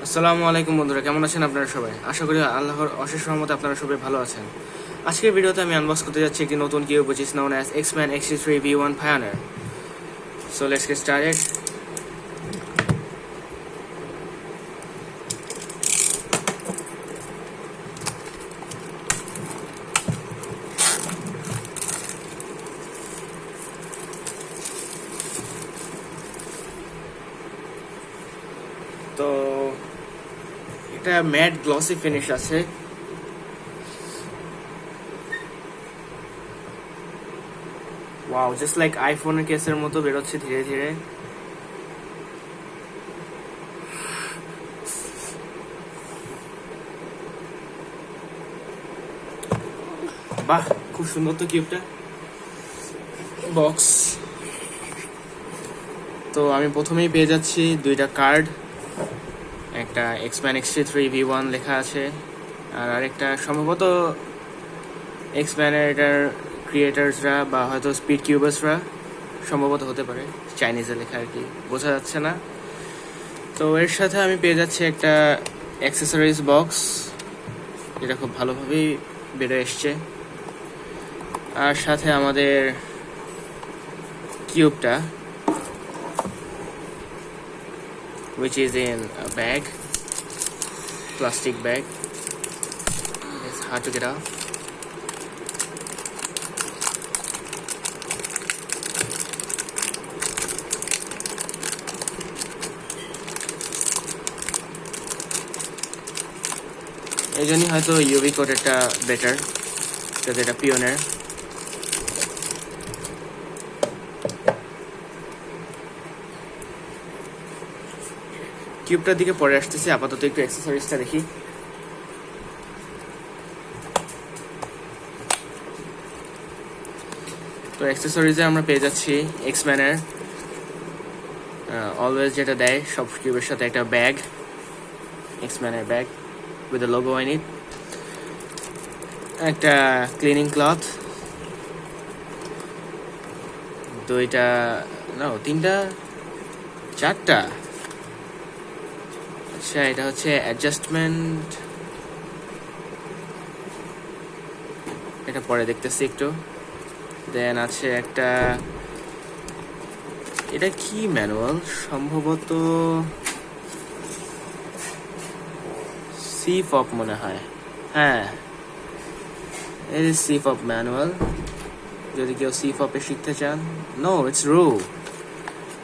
আসসালামু আলাইকুম বন্ধুরা, কেমন আছেন আপনারা সবাই? আশা করি আল্লাহর অশেষ রহমতে আপনারা সবাই ভালো আছেন। আজকের ভিডিওতে আমি আনবক্স করতে যাচ্ছি একটি নতুন cube which is known as X-Men XT3 V1 Pioneer. So let's get started. তো এটা ম্যাট গ্লসি ফিনিশ আছে। ওয়াও, জাস্ট লাইক আইফোনের কেসের মতো বেরোচ্ছে ধীরে ধীরে। বাহ, খুব সুন্দর তো কিউবটা। বক্স তো আমি প্রথমেই পেয়ে যাচ্ছি দুইটা কার্ড, একটা X-Men XT3 V1 লেখা আছে, আর আরেকটা সম্ভবত X-Men এটার ক্রিয়েটার্সরা বা হয়তো স্পিড কিউবার্সরা সম্ভবত হতে পারে, চাইনিজে লেখা আর কি, বোঝা যাচ্ছে না। তো এর সাথে আমি পেয়ে যাচ্ছি একটা অ্যাক্সেসরিজ বক্স, যেটা খুব ভালোভাবেই বেড়ে এসছে, আর সাথে আমাদের কিউবটা which is in a bag, plastic bag. It's hard to get out. এই জন্যই হয়তো ইউভি কোটেরটা বেটার, যাতে এটা পিওনের। কিউবটার দিকে পরে আসতেছি, আপাতত একটু অ্যাক্সেসরিজটা দেখি। তো অ্যাক্সেসরিজে আমরা পেয়ে যাচ্ছি X-Men-এর অলওয়েজ যেটা দেয় সব কিউবের সাথে, একটা ব্যাগ, X-Men-এর bag with a logo in it, একটা ক্লিনিং ক্লথ, দুইটা তিনটা চারটা, আচ্ছা এটা হচ্ছে অ্যাডজাস্টমেন্ট, এটা পরে দেখতেছি একটু। দেন আছে একটা, এটা কি ম্যানুয়াল, সম্ভবত CFOP মনে হয়, হ্যাঁ it is CFOP ম্যানুয়াল, যদি কেউ CFOP এ শিখতে চান। নো, ইটস রু,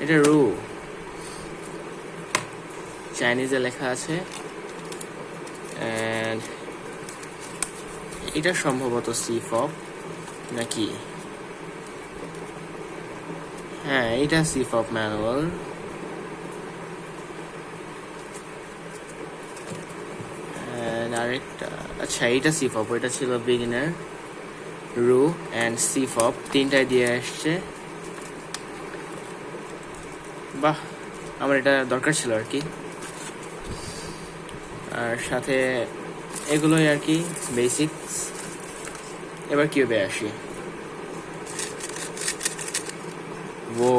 এটা রু, চাইনিজে লেখা আছে, এন্ড এটা সম্ভবত CFOP নাকি, হ্যাঁ এটা CFOP ম্যানুয়াল। আরেকটা, আচ্ছা এইটা CFOP, ওইটা ছিল বিগিনার, রু অ্যান্ড CFOP তিনটায় দিয়ে আসছে। বাহ, আমার এটা দরকার ছিল আর কি। আর সাথে এগুলোই আর কি বেসিক্স। এবার কিউবে আসি। ও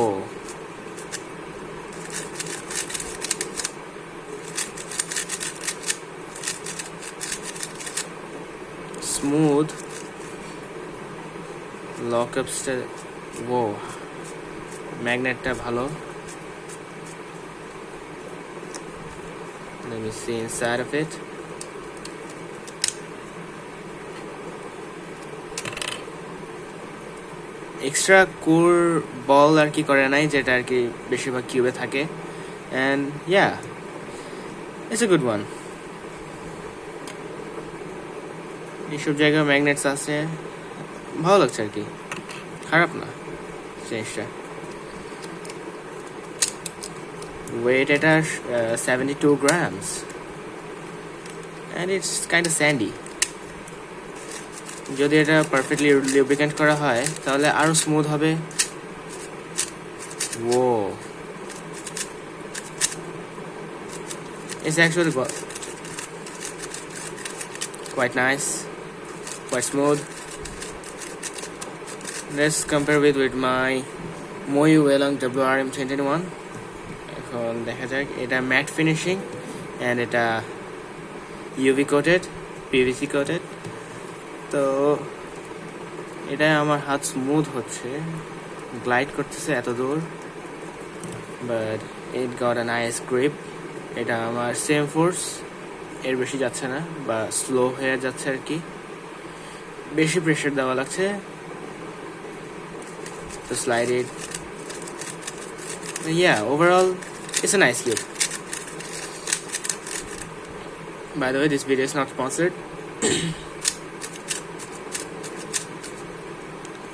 স্মুথ লক আপসটা, ও ম্যাগনেটটা ভালো। Let me see inside of it. Extra core ball আর কি করে নাই, যেটা আর কি বেশিরভাগ কিউবে থাকে, and yeah, it's a good one. এইসব জায়গায় ম্যাগনেটস আছে, ভালো লাগছে আর কি, খারাপ না জিনিসটা। ওয়েট এটা 72 grams and it's kind of sandy. যদি এটা পারফেক্টলি লুব্রিকেন্ট করা হয় তাহলে আরো স্মুথ হবে। ও it's actually quite nice, quite smooth. Let's compare with my Moyu Welang WRM 2021. এখন দেখা যাক, এটা ম্যাট ফিনিশিং and এটা UV coated, PVC coated. তো এটা আমার হাত স্মুথ হচ্ছে, গ্লাইড করতেছে এত দূর, but it got a nice grip. এটা আমার সেম ফোর্স, এর বেশি যাচ্ছে না বা স্লো হয়ে যাচ্ছে আর কি, বেশি প্রেশার দেওয়া লাগছে. তো slide it. Yeah, overall it's a nice cube. By the way, this video is not sponsored.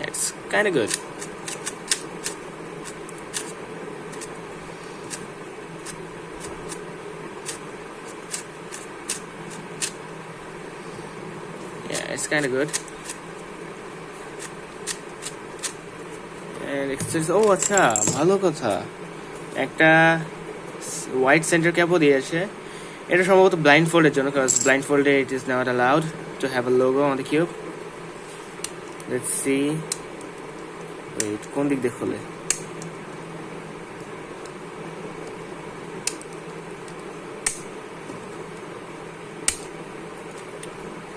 It's kind of good. Yeah, it's kind of good. And it's just, oh আচ্ছা ভালো কথা, একটা হোয়াইট সেন্টার ক্যাপও দিয়েছে. এটা সম্ভবত blind ফোল্ডের জন্য, কারণ ব্লাইন্ড ফোল্ডে it is not allowed to have a logo on the cube. Let's see, wait, কোন দিক দিয়ে খোলে?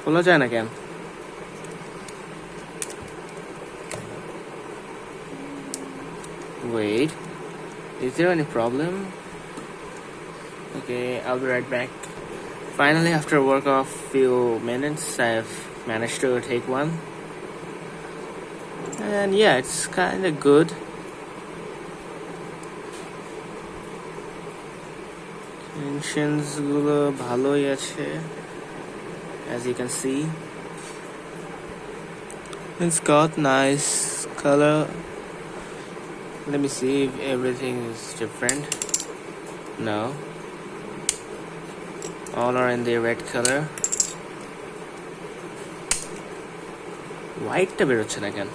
খোলা যায় না কেন? Wait, is there any problem? Okay, I'll be right back. Finally, after a work of few minutes, I've managed to take one. And yeah, it's kind of good. Tensions gulo bhaloi ache, as you can see. It's got nice color. Let me see if everything is different. No, all are in the red color. White টা বেরোচ্ছে না কেন?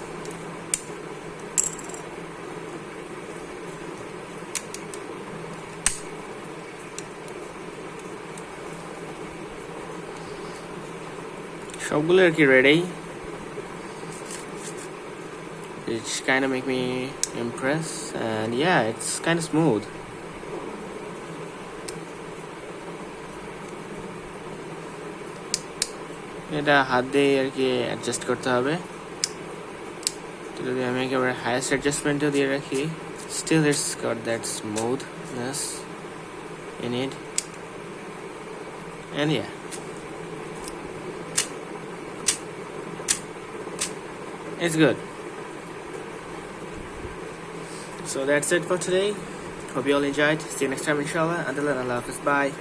সবগুলো আর কি ready, which kind of make me impressed. And yeah, it's kind of smooth. এটা হাত দিয়ে আর কি অ্যাডজাস্ট করতে হবে. তো যদি আমি একেবারে হাইয়েস্ট অ্যাডজাস্টমেন্টও দিয়ে রাখি, still it's got that smoothness in it. And yeah, it's good. So that's it for today. Hope you all enjoyed. See you next time, inshallah. Until then, Allah Hafiz. Bye.